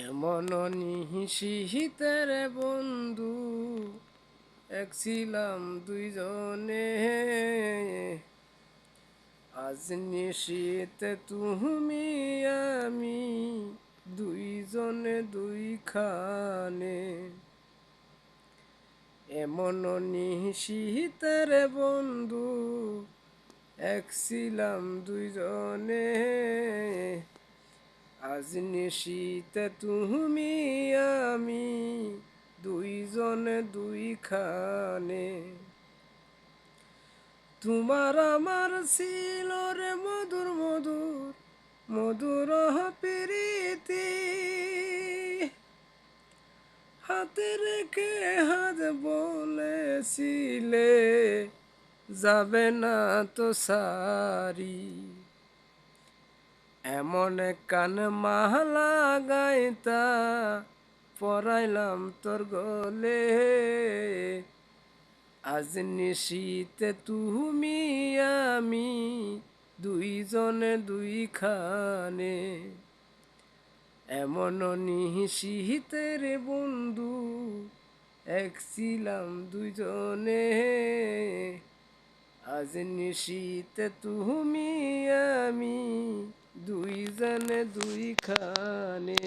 এমন নিশীথের বন্ধু এক ছিলাম দুইজনে, আজ নিশীথে তুমি আমি দুইজনে দুইখানে। এমন নিশীথের বন্ধু এক ছিলাম দুইজনে, আজ নিশীথে তুমি আমি দুইজনে দুইখানে। তোমার আমার ছিল রে মধুর মধুর মধুর প্রীতি, হাতে রেখে হাত বলেছিলে যাবে না তো সারি। এমন কান মালা গাইতা পরাইলাম তোর গলে, আজ নিশীথে তুমি আমি দুইজনে দুইখানে। এমন নিশীথের বন্ধু এক ছিলাম দুইজনে, আজ নিশীথে তুমি আমি দুইজনে দুইখানে।